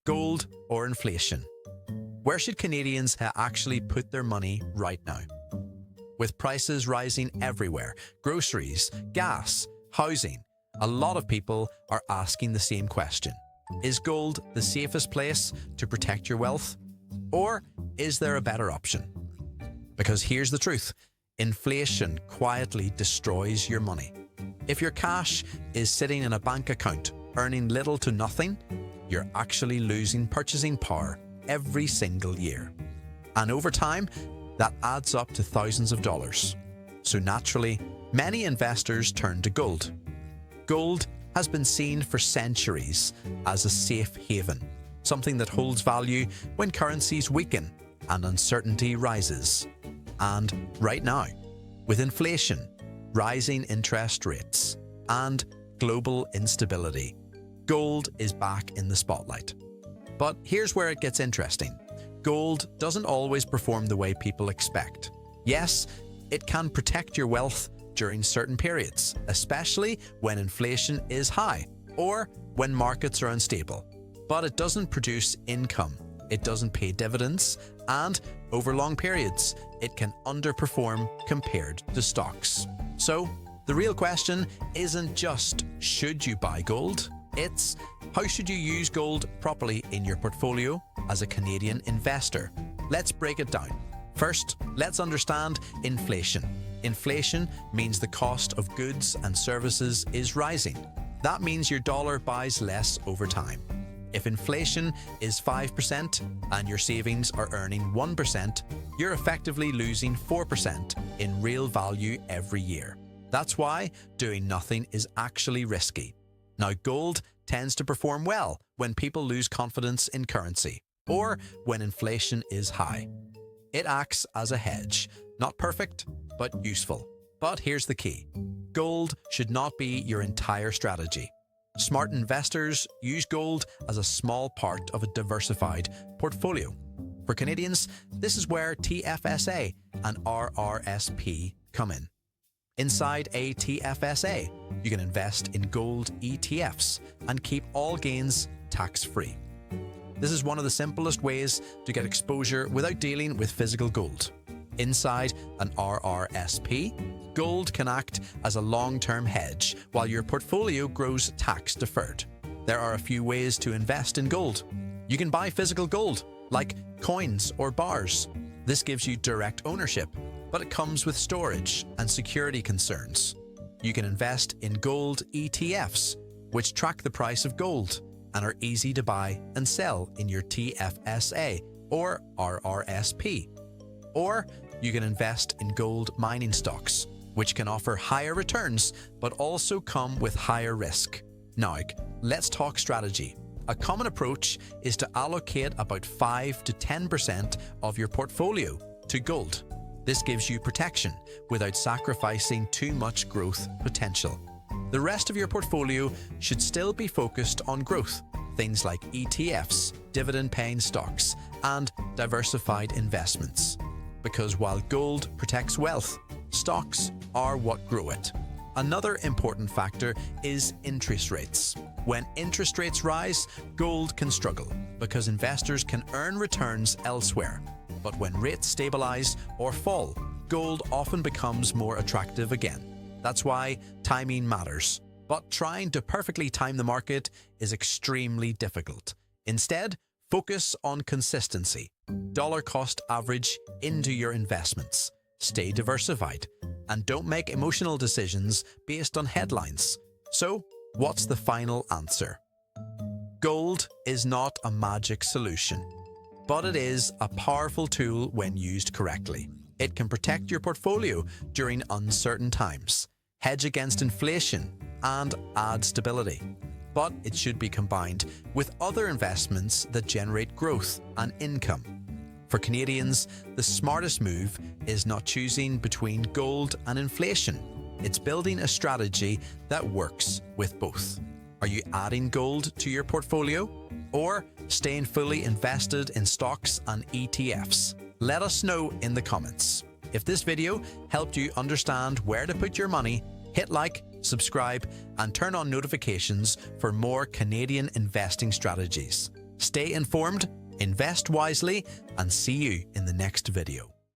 Gold or inflation? Where should Canadians actually put their money right now? With prices rising everywhere, groceries, gas, housing, a lot of people are asking the same question. Is gold the safest place to protect your wealth? Or is there a better option? Because here's the truth. Inflation quietly destroys your money. If your cash is sitting in a bank account earning little to nothing, you're actually losing purchasing power every single year. And over time, that adds up to thousands of dollars. So naturally, many investors turn to gold. Gold has been seen for centuries as a safe haven, something that holds value when currencies weaken and uncertainty rises. And right now, with inflation, rising interest rates, and global instability, gold is back in the spotlight. But here's where it gets interesting. Gold doesn't always perform the way people expect. Yes, it can protect your wealth during certain periods, especially when inflation is high or when markets are unstable. But it doesn't produce income, it doesn't pay dividends, and over long periods, it can underperform compared to stocks. So, the real question isn't just should you buy gold? It's how should you use gold properly in your portfolio as a Canadian investor? Let's break it down. First, let's understand inflation. Inflation means the cost of goods and services is rising. That means your dollar buys less over time. If inflation is 5% and your savings are earning 1%, you're effectively losing 4% in real value every year. That's why doing nothing is actually risky. Now, gold tends to perform well when people lose confidence in currency or when inflation is high. It acts as a hedge, not perfect, but useful. But here's the key. Gold should not be your entire strategy. Smart investors use gold as a small part of a diversified portfolio. For Canadians, this is where TFSA and RRSP come in. Inside a TFSA, you can invest in gold ETFs and keep all gains tax-free. This is one of the simplest ways to get exposure without dealing with physical gold. Inside an RRSP, gold can act as a long-term hedge while your portfolio grows tax-deferred. There are a few ways to invest in gold. You can buy physical gold, like coins or bars. This gives you direct ownership, but it comes with storage and security concerns. You can invest in gold ETFs, which track the price of gold and are easy to buy and sell in your TFSA or RRSP. Or you can invest in gold mining stocks, which can offer higher returns but also come with higher risk. Now, let's talk strategy. A common approach is to allocate about 5 to 10% of your portfolio to gold. This gives you protection without sacrificing too much growth potential. The rest of your portfolio should still be focused on growth, things like ETFs, dividend-paying stocks, and diversified investments. Because while gold protects wealth, stocks are what grow it. Another important factor is interest rates. When interest rates rise, gold can struggle because investors can earn returns elsewhere. But when rates stabilize or fall, gold often becomes more attractive again. That's why timing matters. But trying to perfectly time the market is extremely difficult. Instead, focus on consistency. Dollar cost average into your investments. Stay diversified. And don't make emotional decisions based on headlines. So, what's the final answer? Gold is not a magic solution, but it is a powerful tool when used correctly. It can protect your portfolio during uncertain times, hedge against inflation, and add stability. But it should be combined with other investments that generate growth and income. For Canadians, the smartest move is not choosing between gold and inflation. It's building a strategy that works with both. Are you adding gold to your portfolio or staying fully invested in stocks and ETFs? Let us know in the comments. If this video helped you understand where to put your money, hit like, subscribe, and turn on notifications for more Canadian investing strategies. Stay informed, invest wisely, and see you in the next video.